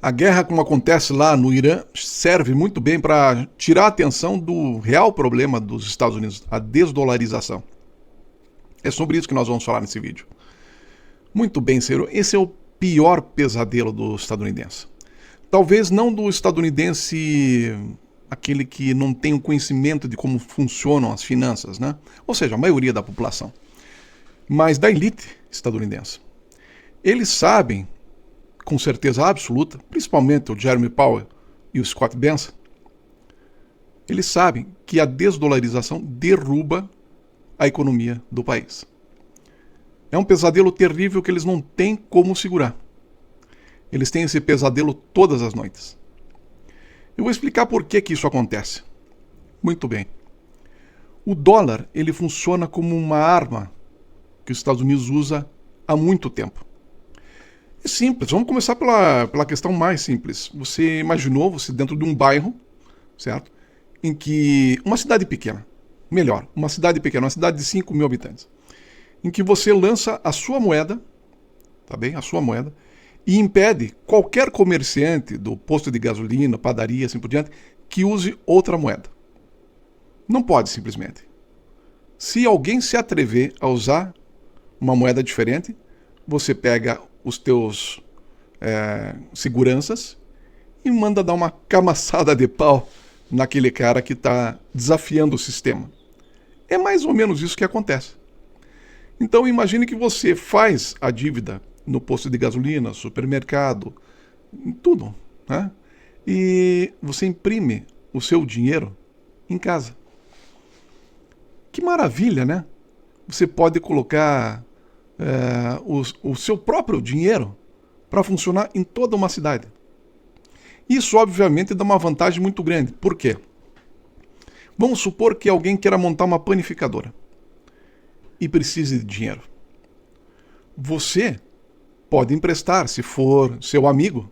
A guerra, como acontece lá no Irã, serve muito bem para tirar a atenção do real problema dos Estados Unidos, a desdolarização. É sobre isso que nós vamos falar nesse vídeo. Muito bem, Ciro, esse é o pior pesadelo do estadunidense. Talvez não do estadunidense aquele que não tem o conhecimento de como funcionam as finanças, né? Ou seja, a maioria da população. Mas da elite estadunidense. Eles sabem, com certeza absoluta, principalmente o Jeremy Powell e o Scott Bessent, eles sabem que a desdolarização derruba a economia do país. É um pesadelo terrível que eles não têm como segurar. Eles têm esse pesadelo todas as noites. Eu vou explicar por que isso acontece. Muito bem. O dólar, ele funciona como uma arma que os Estados Unidos usa há muito tempo. É simples, vamos começar pela questão mais simples. Você imaginou, você dentro de um bairro, certo? Em que, uma cidade pequena, melhor, uma cidade pequena, uma cidade de 5 mil habitantes, em que você lança a sua moeda, tá bem? A sua moeda, e impede qualquer comerciante do posto de gasolina, padaria, assim por diante, que use outra moeda. Não pode, simplesmente. Se alguém se atrever a usar uma moeda diferente, você pega os teus seguranças e manda dar uma camaçada de pau naquele cara que está desafiando o sistema. É mais ou menos isso que acontece. Então imagine que você faz a dívida no posto de gasolina, supermercado, tudo, né? E você imprime o seu dinheiro em casa. Que maravilha, né? Você pode colocar o seu próprio dinheiro para funcionar em toda uma cidade. Isso, obviamente, dá uma vantagem muito grande. Por quê? Vamos supor que alguém queira montar uma panificadora e precise de dinheiro. Você pode emprestar, se for seu amigo,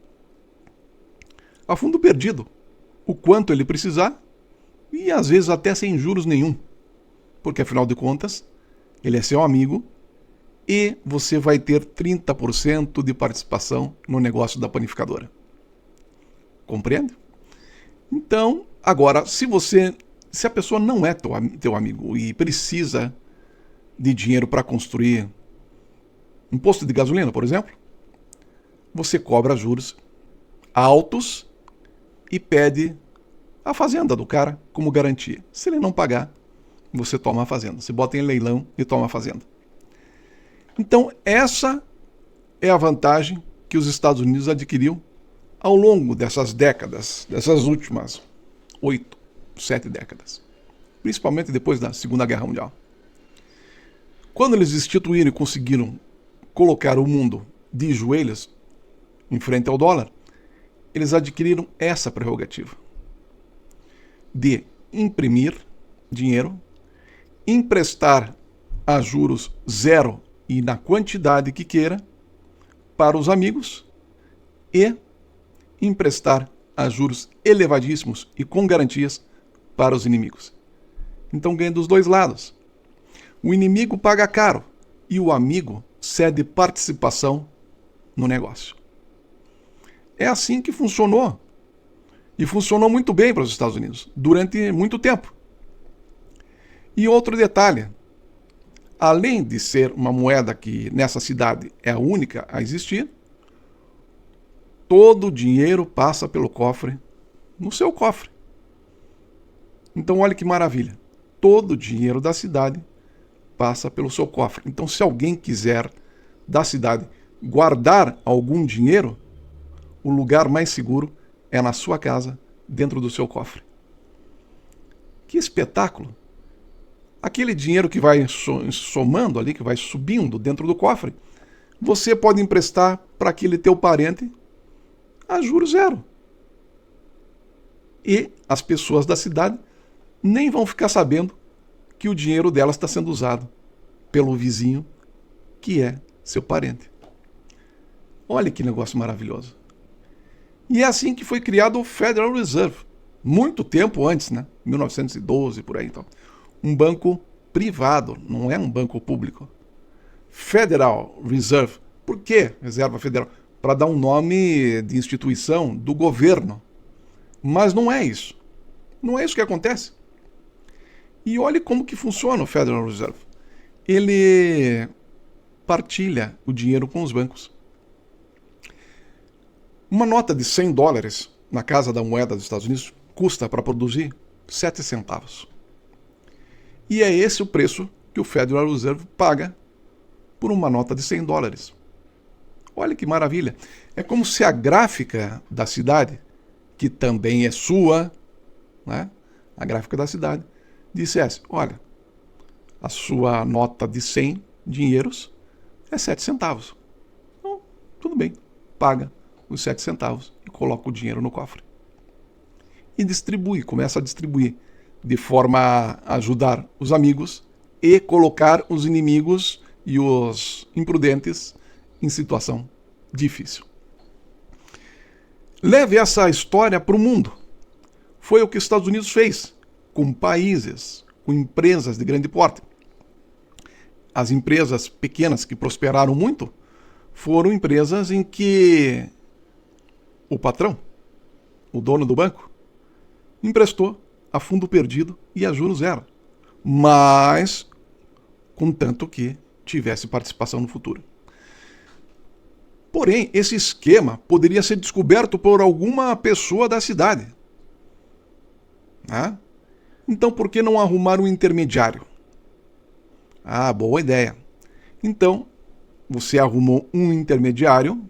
a fundo perdido, o quanto ele precisar e às vezes até sem juros nenhum, porque afinal de contas, ele é seu amigo e você vai ter 30% de participação no negócio da panificadora. Compreende? Então, agora, se a pessoa não é teu amigo e precisa de dinheiro para construir um posto de gasolina, por exemplo, você cobra juros altos e pede a fazenda do cara como garantia. Se ele não pagar, você toma a fazenda. Você bota em leilão e toma a fazenda. Então, essa é a vantagem que os Estados Unidos adquiriu ao longo dessas décadas, dessas últimas 8, 7 décadas. Principalmente depois da Segunda Guerra Mundial. Quando eles instituíram e conseguiram colocar o mundo de joelhos em frente ao dólar, eles adquiriram essa prerrogativa de imprimir dinheiro, emprestar a juros zero e na quantidade que queira para os amigos e emprestar a juros elevadíssimos e com garantias para os inimigos. Então ganha dos dois lados. O inimigo paga caro e o amigo cede participação no negócio. É assim que funcionou. E funcionou muito bem para os Estados Unidos durante muito tempo. E outro detalhe, além de ser uma moeda que nessa cidade é a única a existir, todo o dinheiro passa pelo cofre, no seu cofre. Então olha que maravilha, todo o dinheiro da cidade passa pelo seu cofre. Então se alguém quiser da cidade guardar algum dinheiro, o lugar mais seguro é na sua casa, dentro do seu cofre. Que espetáculo! Aquele dinheiro que vai somando ali, que vai subindo dentro do cofre, você pode emprestar para aquele teu parente a juros zero. E as pessoas da cidade nem vão ficar sabendo que o dinheiro delas está sendo usado pelo vizinho que é seu parente. Olha que negócio maravilhoso. E é assim que foi criado o Federal Reserve. Muito tempo antes, né? 1912, por aí então. Um banco privado, não é um banco público. Federal Reserve. Por que Reserva Federal? para dar um nome de instituição do governo. Mas não é isso. Não é isso que acontece. E olhe como que funciona o Federal Reserve. Ele partilha o dinheiro com os bancos. Uma nota de $100 na Casa da Moeda dos Estados Unidos custa para produzir 7 centavos. E é esse o preço que o Federal Reserve paga por uma nota de $100. Olha que maravilha. É como se a gráfica da cidade, que também é sua, né? A gráfica da cidade, dissesse, olha, a sua nota de 100 dinheiros é 7 centavos. Então, tudo bem, paga os 7 centavos e coloca o dinheiro no cofre. E distribui, começa a distribuir, de forma a ajudar os amigos e colocar os inimigos e os imprudentes em situação difícil. Leve essa história para o mundo. Foi o que os Estados Unidos fez com países, com empresas de grande porte. As empresas pequenas que prosperaram muito foram empresas em que o patrão, o dono do banco, emprestou a fundo perdido e a juros zero, mas contanto que tivesse participação no futuro. Porém, esse esquema poderia ser descoberto por alguma pessoa da cidade. Ah? Então, por que não arrumar um intermediário? Ah, boa ideia. Então, você arrumou um intermediário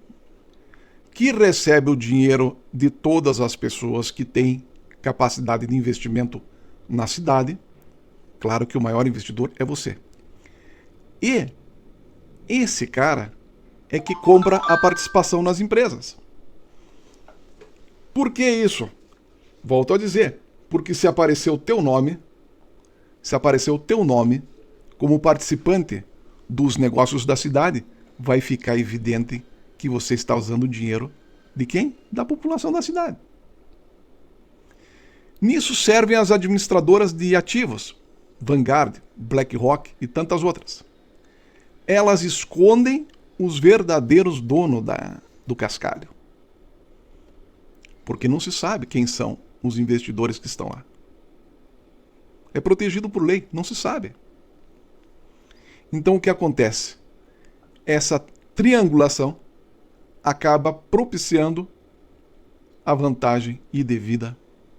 que recebe o dinheiro de todas as pessoas que têm capacidade de investimento na cidade. Claro que o maior investidor é você. E esse cara é que compra a participação nas empresas. Por que isso? Volto a dizer, porque se aparecer o teu nome como participante dos negócios da cidade, vai ficar evidente que você está usando o dinheiro de quem? Da população da cidade. Nisso servem as administradoras de ativos, Vanguard, BlackRock e tantas outras. Elas escondem os verdadeiros donos do cascalho. Porque não se sabe quem são os investidores que estão lá. É protegido por lei, não se sabe. Então o que acontece? Essa triangulação acaba propiciando a vantagem indevida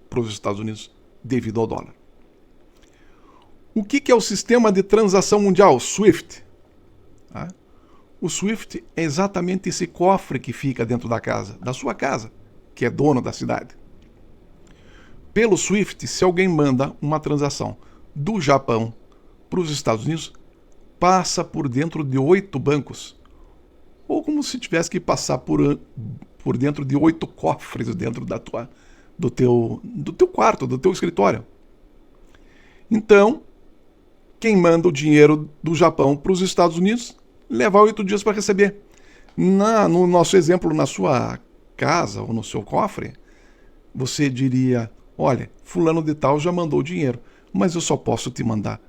para os Estados Unidos devido ao dólar. O que é o sistema de transação mundial, SWIFT? O SWIFT é exatamente esse cofre que fica dentro da sua casa, que é dono da cidade. Pelo SWIFT, se alguém manda uma transação do Japão para os Estados Unidos, passa por dentro de 8 bancos. Ou como se tivesse que passar por dentro de 8 cofres dentro do teu quarto, do teu escritório. Então, quem manda o dinheiro do Japão para os Estados Unidos leva 8 dias para receber. No nosso exemplo, na sua casa ou no seu cofre, você diria, olha, fulano de tal já mandou o dinheiro, mas eu só posso te mandar.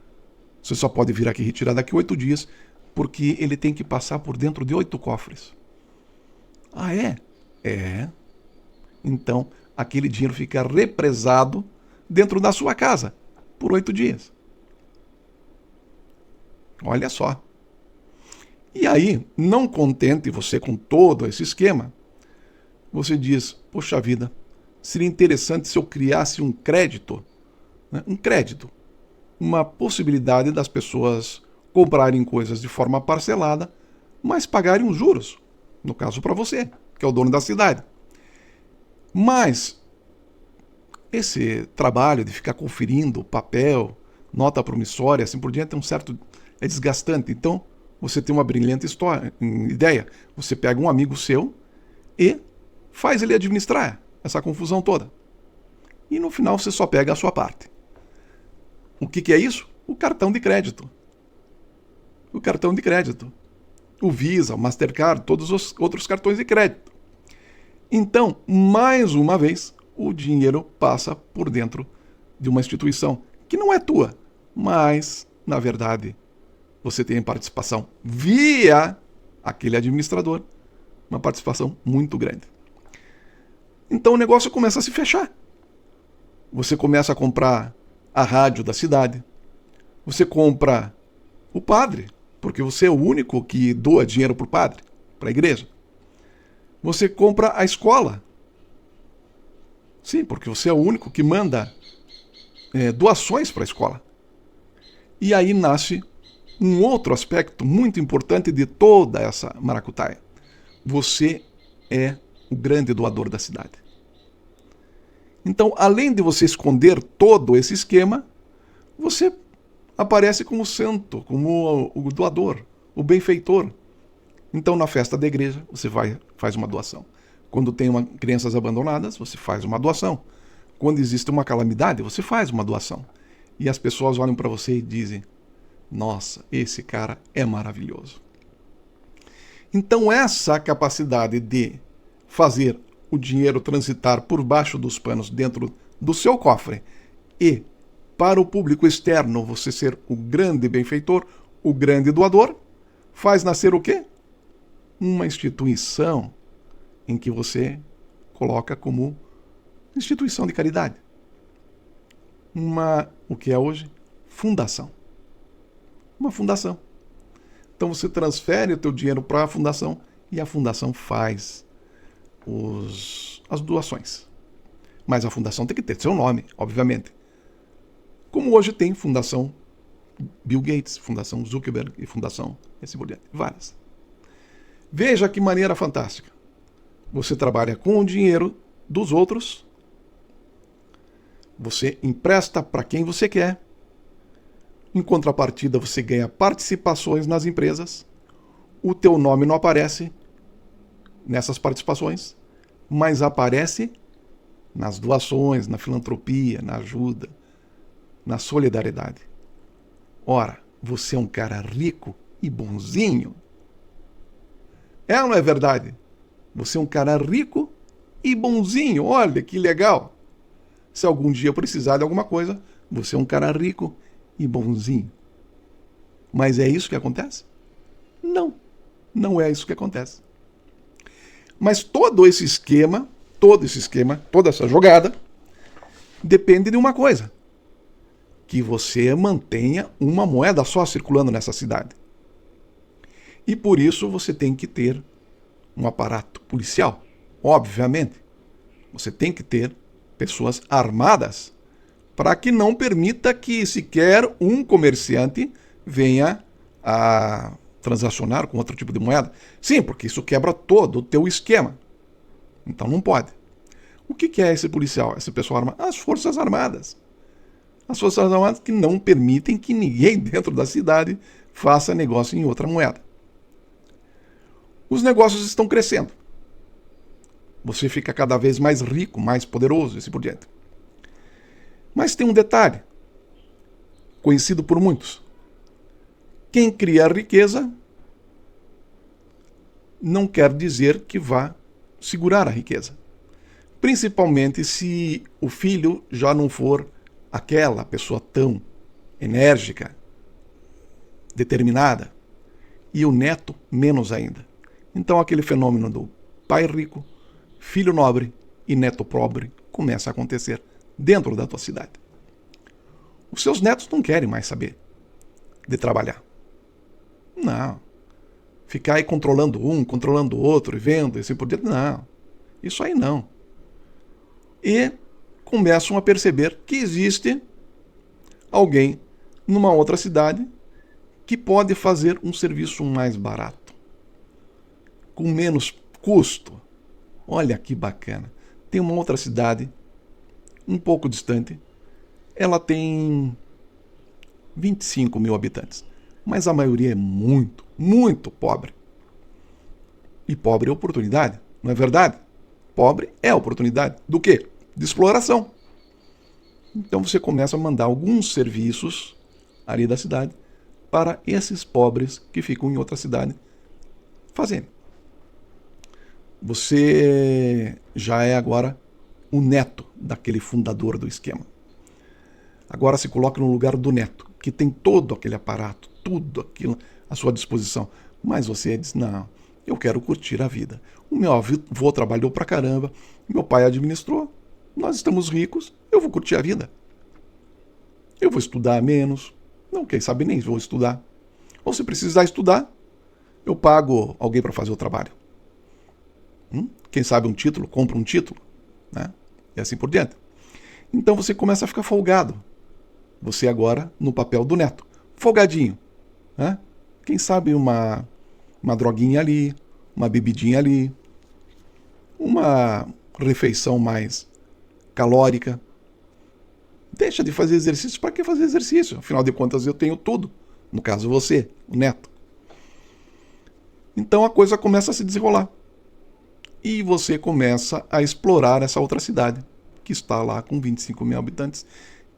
Você só pode vir aqui retirar daqui 8 dias, porque ele tem que passar por dentro de 8 cofres. Ah, é? É. Então, aquele dinheiro fica represado dentro da sua casa por 8 dias. Olha só. E aí, não contente você com todo esse esquema, você diz, poxa vida, seria interessante se eu criasse um crédito, né? Uma possibilidade das pessoas comprarem coisas de forma parcelada, mas pagarem os juros, no caso para você, que é o dono da cidade. Mas esse trabalho de ficar conferindo papel, nota promissória, assim por diante, é desgastante. Então, você tem uma brilhante ideia. Você pega um amigo seu e faz ele administrar essa confusão toda. E no final você só pega a sua parte. O que é isso? O cartão de crédito. O cartão de crédito. O Visa, o Mastercard, todos os outros cartões de crédito. Então, mais uma vez, o dinheiro passa por dentro de uma instituição que não é tua, mas, na verdade, você tem participação via aquele administrador Uma participação muito grande. Então o negócio começa a se fechar. Você começa a comprar a rádio da cidade. Você compra o padre, porque você é o único que doa dinheiro para o padre, para a igreja. Você compra a escola. Sim, porque você é o único que manda doações para a escola. E aí nasce um outro aspecto muito importante de toda essa maracutaia. Você é o grande doador da cidade. Então, além de você esconder todo esse esquema, você aparece como santo, como o doador, o benfeitor. Então, na festa da igreja, você faz uma doação. Quando tem crianças abandonadas, você faz uma doação. Quando existe uma calamidade, você faz uma doação. E as pessoas olham para você e dizem: nossa, esse cara é maravilhoso. Então, essa capacidade de fazer o dinheiro transitar por baixo dos panos dentro do seu cofre e, para o público externo, você ser o grande benfeitor, o grande doador, faz nascer o quê? Uma instituição em que você coloca como instituição de caridade. O que é hoje? Fundação. Uma fundação. Então você transfere o teu dinheiro para a fundação e a fundação faz as doações. Mas a fundação tem que ter seu nome, obviamente. Como hoje tem Fundação Bill Gates, Fundação Zuckerberg e Fundação esse por diante, várias. Veja que maneira fantástica. Você trabalha com o dinheiro dos outros, você empresta para quem você quer, em contrapartida você ganha participações nas empresas, o teu nome não aparece nessas participações, mas aparece nas doações, na filantropia, na ajuda, na solidariedade. Ora, você é um cara rico e bonzinho. É ou não é verdade? Você é um cara rico e bonzinho. Olha que legal. Se algum dia precisar de alguma coisa, você é um cara rico e bonzinho. Mas é isso que acontece? Não, não é isso que acontece. Mas todo esse esquema, toda essa jogada, depende de uma coisa: que você mantenha uma moeda só circulando nessa cidade. E por isso você tem que ter um aparato policial, obviamente. Você tem que ter pessoas armadas para que não permita que sequer um comerciante venha a transacionar com outro tipo de moeda. Sim, porque isso quebra todo o teu esquema. Então não pode. O que é esse policial, essa pessoa armada? As Forças Armadas. As Forças Armadas que não permitem que ninguém dentro da cidade faça negócio em outra moeda. Os negócios estão crescendo. Você fica cada vez mais rico, mais poderoso e assim por diante. Mas tem um detalhe, conhecido por muitos. Quem cria a riqueza não quer dizer que vá segurar a riqueza. Principalmente se o filho já não for aquela pessoa tão enérgica, determinada, e o neto menos ainda. Então aquele fenômeno do pai rico, filho nobre e neto pobre começa a acontecer dentro da tua cidade. Os seus netos não querem mais saber de trabalhar. Não. Ficar aí controlando um, controlando o outro e vendo e assim por diante. Não. Isso aí não. E começam a perceber que existe alguém numa outra cidade que pode fazer um serviço mais barato, com menos custo. Olha que bacana. Tem uma outra cidade, um pouco distante, ela tem 25 mil habitantes, mas a maioria é muito, muito pobre. E pobre é oportunidade, não é verdade? Pobre é oportunidade. Do quê? De exploração. Então você começa a mandar alguns serviços ali da cidade para esses pobres que ficam em outra cidade fazendo. Você já é agora o neto daquele fundador do esquema. Agora se coloca no lugar do neto, que tem todo aquele aparato, tudo aquilo à sua disposição. Mas você diz: não, Eu quero curtir a vida. O meu avô trabalhou pra caramba, meu pai administrou, nós estamos ricos, eu vou curtir a vida. Eu vou estudar menos, não, quem sabe nem vou estudar. Ou se precisar estudar, eu pago alguém para fazer o trabalho. Quem sabe um título, compra um título, né? E assim por diante. Então você começa a ficar folgado. Você agora no papel do neto. Folgadinho, né? Quem sabe uma droguinha ali, uma bebidinha ali, uma refeição mais calórica. Deixa de fazer exercício. Para que fazer exercício? Afinal de contas eu tenho tudo. No caso você, o neto. Então a coisa começa a se desenrolar. E você começa a explorar essa outra cidade, que está lá com 25 mil habitantes,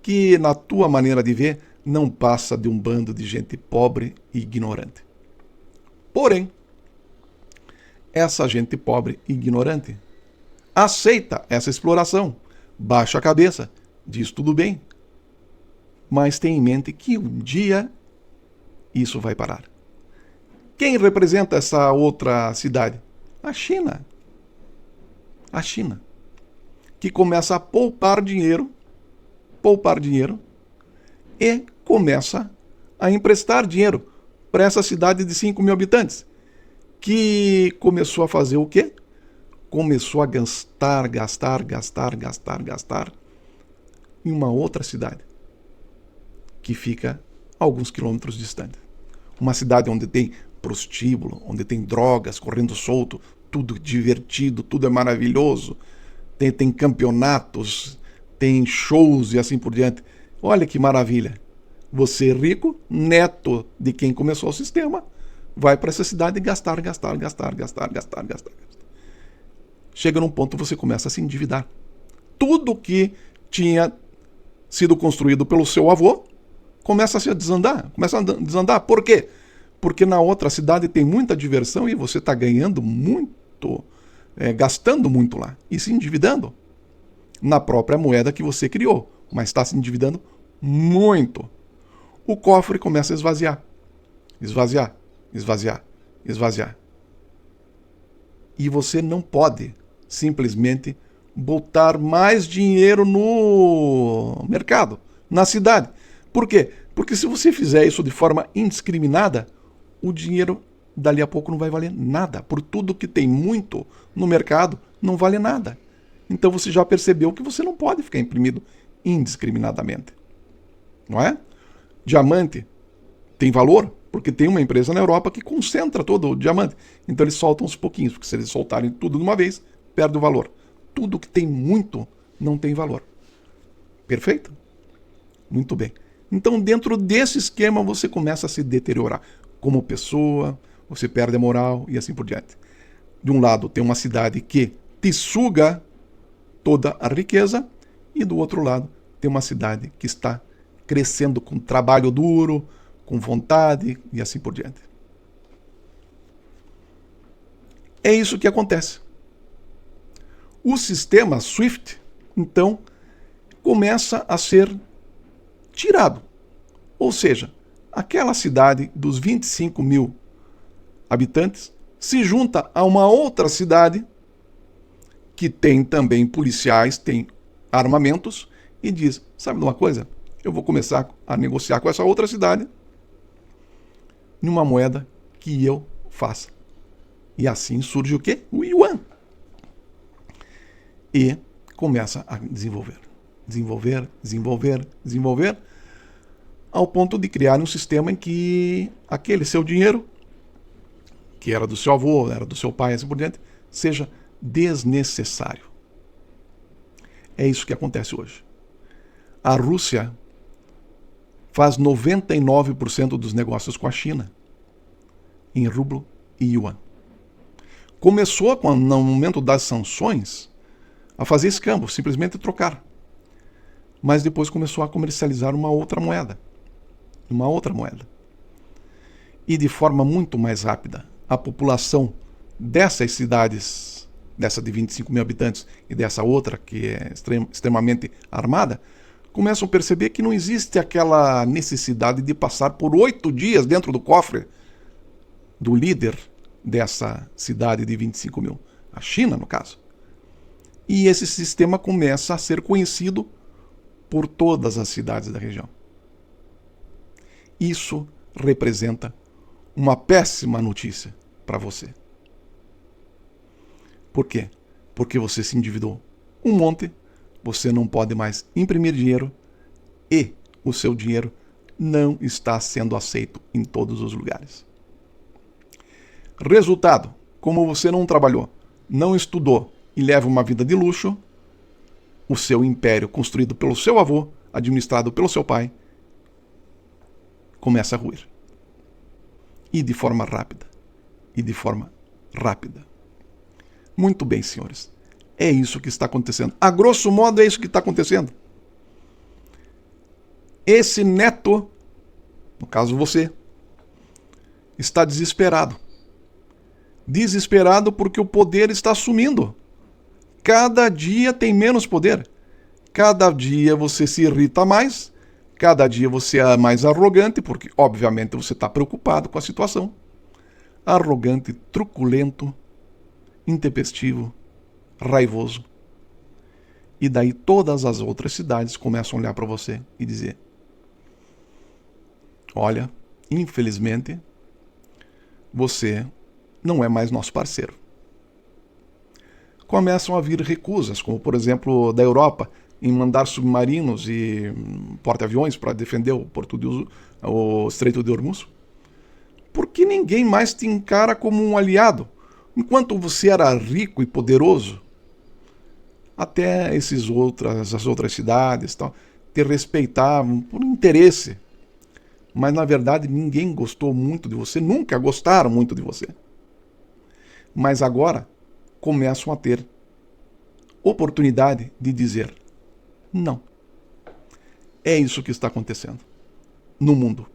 que na tua maneira de ver, não passa de um bando de gente pobre e ignorante. Porém, essa gente pobre e ignorante aceita essa exploração, baixa a cabeça, diz tudo bem, mas tem em mente que um dia isso vai parar. Quem representa essa outra cidade? A China. A China, que começa a poupar dinheiro e começa a emprestar dinheiro para essa cidade de 5 mil habitantes, que começou a fazer o quê? Começou a gastar em uma outra cidade, que fica a alguns quilômetros distante. Uma cidade onde tem prostíbulo, onde tem drogas correndo solto, tudo divertido, tudo é maravilhoso, tem campeonatos, tem shows e assim por diante. Olha que maravilha. Você rico, neto de quem começou o sistema, vai para essa cidade gastar. Chega num ponto você começa a se endividar. Tudo que tinha sido construído pelo seu avô começa a desandar. Por quê? Porque na outra cidade tem muita diversão e você está ganhando muito, gastando muito lá e se endividando na própria moeda que você criou, mas está se endividando muito. O cofre começa a esvaziar. E você não pode simplesmente botar mais dinheiro no mercado, na cidade. Por quê? Porque se você fizer isso de forma indiscriminada, o dinheiro dali a pouco não vai valer nada. Por tudo que tem muito no mercado, não vale nada. Então você já percebeu que você não pode ficar imprimindo indiscriminadamente. Não é? Diamante tem valor porque tem uma empresa na Europa que concentra todo o diamante. Então eles soltam uns pouquinhos, porque se eles soltarem tudo de uma vez, perde o valor. Tudo que tem muito não tem valor. Perfeito? Muito bem. Então dentro desse esquema você começa a se deteriorar como pessoa, você perde a moral e assim por diante. De um lado tem uma cidade que te suga toda a riqueza e do outro lado tem uma cidade que está crescendo com trabalho duro, com vontade e assim por diante. É isso que acontece. O sistema SWIFT, então, começa a ser tirado. Ou seja, aquela cidade dos 25 mil habitantes se junta a uma outra cidade que tem também policiais, tem armamentos e diz, sabe de uma coisa? Eu vou começar a negociar com essa outra cidade numa moeda que eu faça. E assim surge o quê? O yuan. E começa a desenvolver, ao ponto de criar um sistema em que aquele seu dinheiro, que era do seu avô, era do seu pai, assim por diante, seja desnecessário. É isso que acontece hoje. A Rússia faz 99% dos negócios com a China em rublo e yuan. Começou, no momento das sanções, a fazer escambo, simplesmente trocar. Mas depois começou a comercializar uma outra moeda. E de forma muito mais rápida. A população dessas cidades, dessa de 25 mil habitantes e dessa outra que é extremamente armada, começam a perceber que não existe aquela necessidade de passar por 8 dias dentro do cofre do líder dessa cidade de 25 mil? A China, no caso. E esse sistema começa a ser conhecido por todas as cidades da região. Isso representa uma péssima notícia para você. Por quê? Porque você se endividou um monte, você não pode mais imprimir dinheiro e o seu dinheiro não está sendo aceito em todos os lugares. Resultado, como você não trabalhou, não estudou e leva uma vida de luxo, o seu império construído pelo seu avô, administrado pelo seu pai, começa a ruir. E de forma rápida. E de forma rápida. Muito bem, senhores. É isso que está acontecendo. A grosso modo, é isso que está acontecendo. Esse neto, no caso você, está desesperado. Desesperado porque o poder está sumindo. Cada dia tem menos poder. Cada dia você se irrita mais. Cada dia você é mais arrogante, porque obviamente você está preocupado com a situação. Arrogante, truculento, intempestivo, raivoso. E daí todas as outras cidades começam a olhar para você e dizer: olha, infelizmente, você não é mais nosso parceiro. Começam a vir recusas, como por exemplo da Europa, em mandar submarinos e porta-aviões para defender o Estreito de Hormuz. Porque ninguém mais te encara como um aliado. Enquanto você era rico e poderoso, até as outras cidades tal, te respeitavam por interesse. Mas na verdade ninguém gostou muito de você, nunca gostaram muito de você. Mas agora começam a ter oportunidade de dizer não. É isso que está acontecendo no mundo.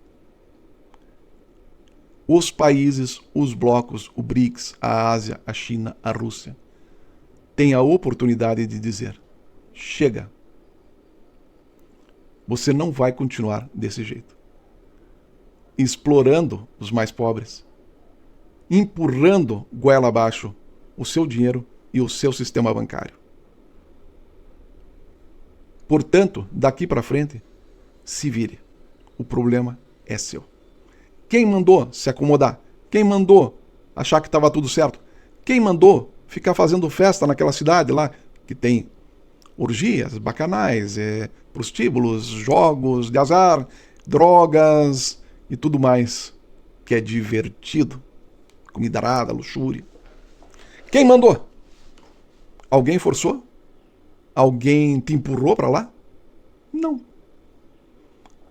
Os países, os blocos, o BRICS, a Ásia, a China, a Rússia, têm a oportunidade de dizer: chega. Você não vai continuar desse jeito. Explorando os mais pobres, empurrando goela abaixo o seu dinheiro e o seu sistema bancário. Portanto, daqui para frente, se vire. O problema é seu. Quem mandou se acomodar? Quem mandou achar que estava tudo certo? Quem mandou ficar fazendo festa naquela cidade lá que tem orgias, bacanais, prostíbulos, jogos de azar, drogas e tudo mais que é divertido? Comida arada, luxúria. Quem mandou? Alguém forçou? Alguém te empurrou para lá? Não.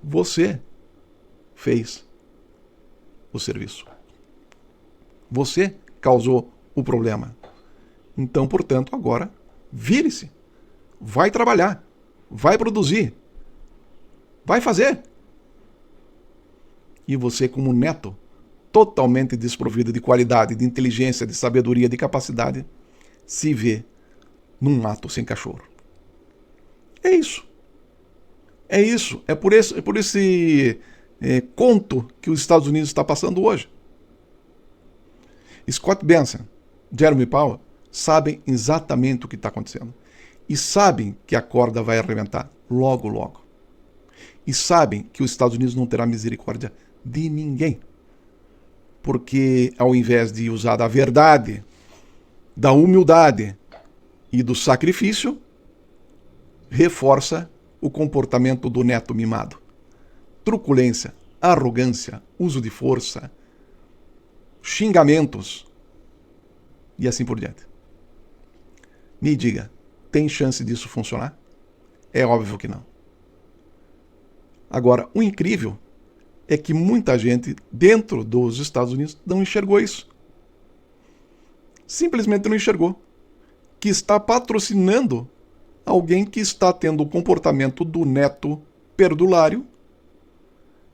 Você fez o serviço. Você causou o problema. Então, portanto, agora, vire-se. Vai trabalhar. Vai produzir. Vai fazer. E você, como neto, totalmente desprovido de qualidade, de inteligência, de sabedoria, de capacidade, se vê num mato sem cachorro. É isso. É isso. É por esse conto que os Estados Unidos está passando hoje. Scott Bessent, Jeremy Powell, sabem exatamente o que está acontecendo. E sabem que a corda vai arrebentar logo, logo. E sabem que os Estados Unidos não terá misericórdia de ninguém. Porque ao invés de usar da verdade, da humildade e do sacrifício, reforça o comportamento do neto mimado. Truculência, arrogância, uso de força, xingamentos e assim por diante. Me diga, tem chance disso funcionar? É óbvio que não. Agora, o incrível é que muita gente dentro dos Estados Unidos não enxergou isso. Simplesmente não enxergou. Que está patrocinando alguém que está tendo o comportamento do neto perdulário,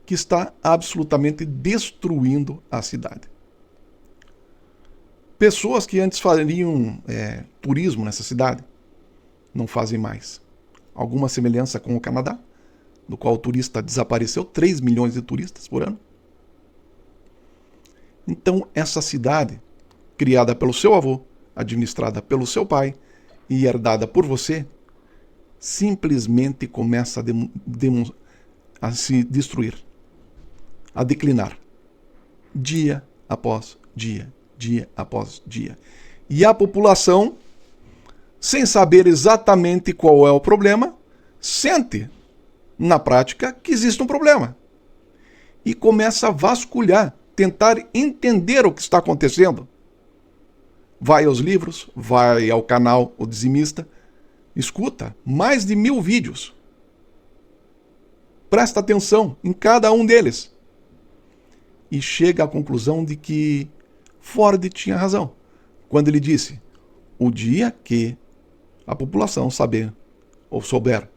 que está absolutamente destruindo a cidade. Pessoas que antes faziam turismo nessa cidade, não fazem mais. Alguma semelhança com o Canadá, no qual o turista desapareceu, 3 milhões de turistas por ano. Então, essa cidade criada pelo seu avô, administrada pelo seu pai e herdada por você, simplesmente começa a se destruir, a declinar, dia após dia, dia após dia. E a população, sem saber exatamente qual é o problema, sente, na prática, que existe um problema. E começa a vasculhar, tentar entender o que está acontecendo. Vai aos livros, vai ao canal O Dizimista, escuta mais de 1000 vídeos. Presta atenção em cada um deles. E chega à conclusão de que Ford tinha razão quando ele disse: o dia que a população saber ou souber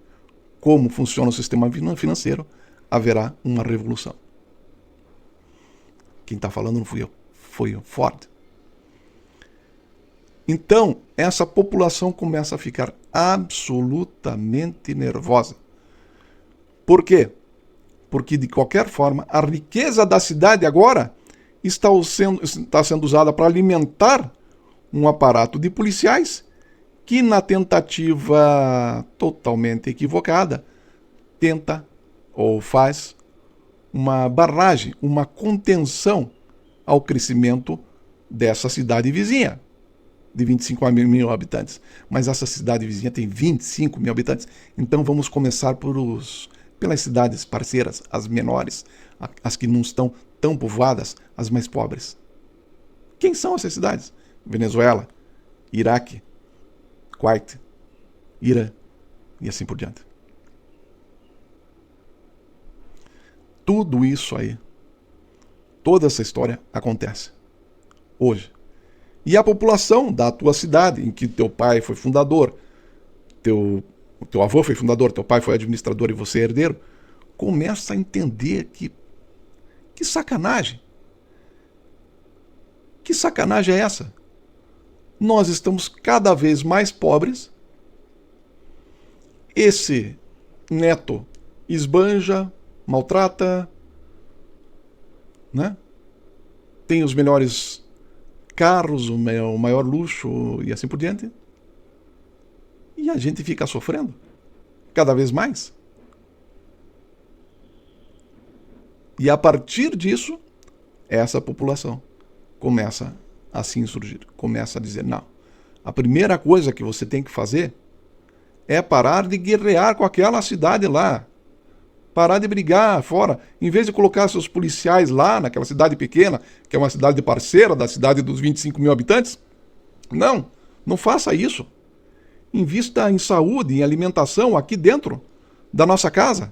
como funciona o sistema financeiro, haverá uma revolução. Quem está falando não fui eu, foi o Ford. Então, essa população começa a ficar absolutamente nervosa. Por quê? Porque, de qualquer forma, a riqueza da cidade agora está sendo usada para alimentar um aparato de policiais que, na tentativa totalmente equivocada, tenta ou faz uma barragem, uma contenção ao crescimento dessa cidade vizinha, de 25 mil habitantes. Mas essa cidade vizinha tem 25 mil habitantes. Então vamos começar pelas cidades parceiras, as menores, as que não estão tão povoadas, as mais pobres. Quem são essas cidades? Venezuela, Iraque, Kuwait, Irã e assim por diante. Tudo isso aí, toda essa história acontece hoje. E a população da tua cidade, em que teu pai foi fundador, teu avô foi fundador, teu pai foi administrador e você é herdeiro, começa a entender que sacanagem. Que sacanagem é essa? Nós estamos cada vez mais pobres. Esse neto esbanja, maltrata, né? Tem os melhores carros, o maior luxo e assim por diante. E a gente fica sofrendo cada vez mais. E a partir disso, essa população começa a se insurgir, começa a dizer: não, a primeira coisa que você tem que fazer é parar de guerrear com aquela cidade lá, parar de brigar fora, em vez de colocar seus policiais lá naquela cidade pequena, que é uma cidade parceira da cidade dos 25 mil habitantes. Não faça isso. Invista em saúde, em alimentação aqui dentro da nossa casa.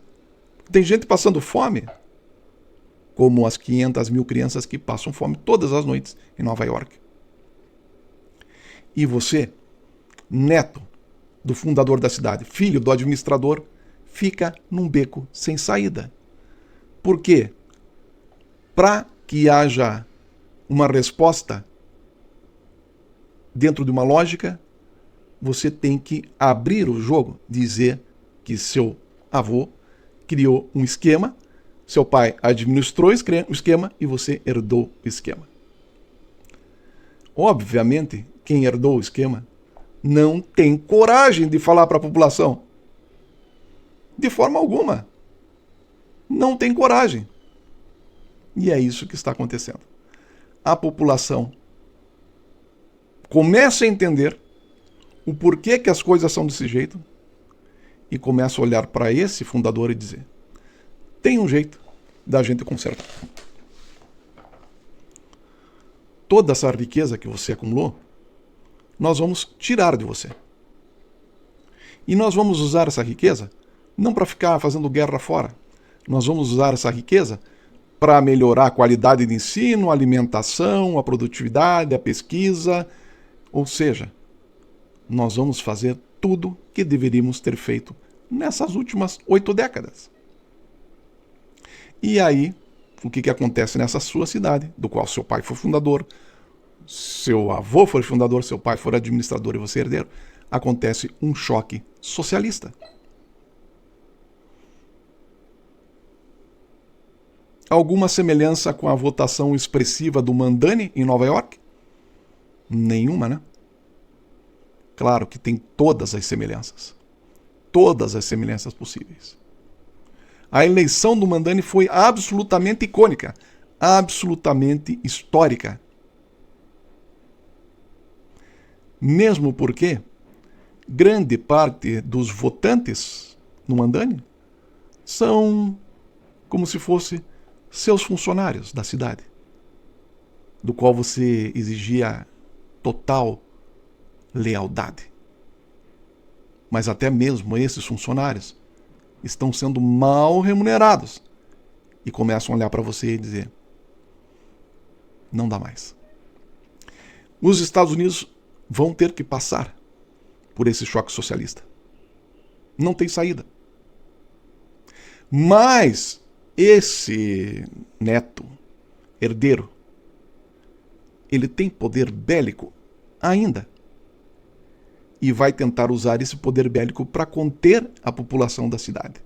Tem gente passando fome, como as 500 mil crianças que passam fome todas as noites em Nova York. E você, neto do fundador da cidade, filho do administrador, fica num beco sem saída. Por quê? Para que haja uma resposta dentro de uma lógica, você tem que abrir o jogo, dizer que seu avô criou um esquema, seu pai administrou o esquema e você herdou o esquema. Obviamente, quem herdou o esquema não tem coragem de falar para a população. De forma alguma. Não tem coragem. E é isso que está acontecendo. A população começa a entender o porquê que as coisas são desse jeito e começa a olhar para esse fundador e dizer: tem um jeito da gente consertar. Toda essa riqueza que você acumulou, nós vamos tirar de você. E nós vamos usar essa riqueza não para ficar fazendo guerra fora. Nós vamos usar essa riqueza para melhorar a qualidade de ensino, a alimentação, a produtividade, a pesquisa. Ou seja, nós vamos fazer tudo que deveríamos ter feito nessas últimas 8 décadas. E aí, o que acontece nessa sua cidade, do qual seu pai foi fundador, seu avô foi fundador, seu pai foi administrador e você herdeiro, acontece um choque socialista. Alguma semelhança com a votação expressiva do Mandani em Nova York? Nenhuma, né? Claro que tem todas as semelhanças. Todas as semelhanças possíveis. A eleição do Mamdani foi absolutamente icônica, absolutamente histórica. Mesmo porque grande parte dos votantes no Mamdani são como se fossem seus funcionários da cidade, do qual você exigia total lealdade. Mas até mesmo esses funcionários estão sendo mal remunerados e começam a olhar para você e dizer: não dá mais. Os Estados Unidos vão ter que passar por esse choque socialista. Não tem saída. Mas esse neto, herdeiro, ele tem poder bélico ainda. E vai tentar usar esse poder bélico para conter a população da cidade.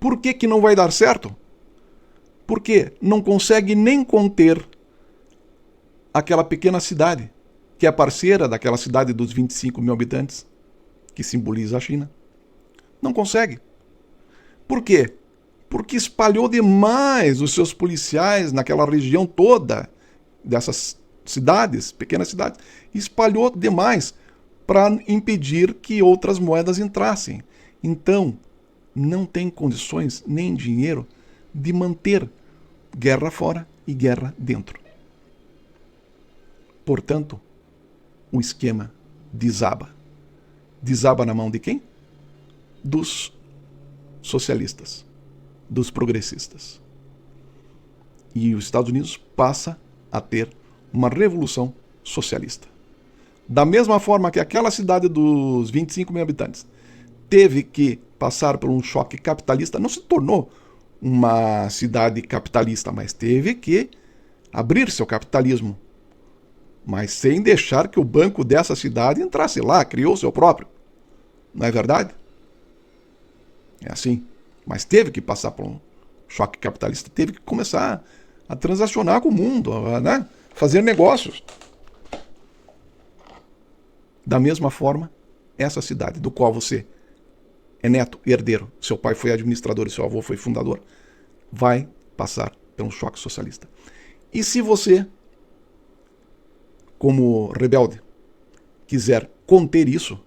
Por que não vai dar certo? Porque não consegue nem conter aquela pequena cidade, que é parceira daquela cidade dos 25 mil habitantes, que simboliza a China. Não consegue. Por quê? Porque espalhou demais os seus policiais naquela região toda, dessas cidades, pequenas cidades, espalhou demais para impedir que outras moedas entrassem. Então, não tem condições nem dinheiro de manter guerra fora e guerra dentro. Portanto, o esquema desaba. Desaba na mão de quem? Dos socialistas, dos progressistas. E os Estados Unidos passa a ter uma revolução socialista. Da mesma forma que aquela cidade dos 25 mil habitantes teve que passar por um choque capitalista, não se tornou uma cidade capitalista, mas teve que abrir seu capitalismo, mas sem deixar que o banco dessa cidade entrasse lá, criou seu próprio. Não é verdade? É assim. Mas teve que passar por um choque capitalista, teve que começar a transacionar com o mundo, né? Fazer negócios. Da mesma forma, essa cidade, do qual você é neto, herdeiro, seu pai foi administrador e seu avô foi fundador, vai passar por um choque socialista. E se você, como rebelde, quiser conter isso,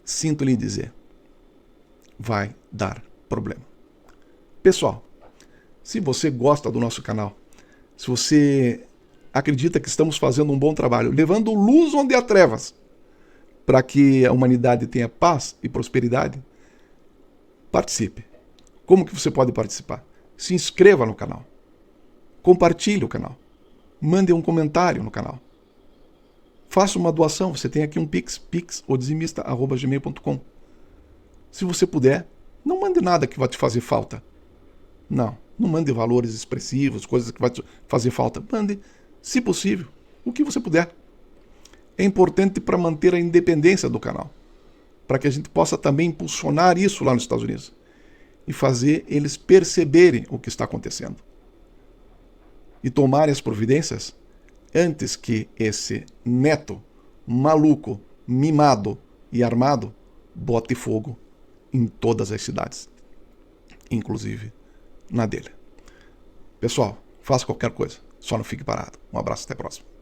sinto lhe dizer, vai dar problema. Pessoal, se você gosta do nosso canal, se você acredita que estamos fazendo um bom trabalho, levando luz onde há trevas, para que a humanidade tenha paz e prosperidade, participe. Como que você pode participar? Se inscreva no canal, compartilhe o canal, mande um comentário no canal, faça uma doação. Você tem aqui um pix@odizimista@gmail.com. Se você puder, não mande nada que vai te fazer falta. Não mande valores expressivos, coisas que vai te fazer falta. Mande, se possível, o que você puder. É importante para manter a independência do canal, para que a gente possa também impulsionar isso lá nos Estados Unidos e fazer eles perceberem o que está acontecendo e tomarem as providências antes que esse neto maluco, mimado e armado bote fogo em todas as cidades, inclusive na dele. Pessoal, faça qualquer coisa, só não fique parado. Um abraço, até a próxima.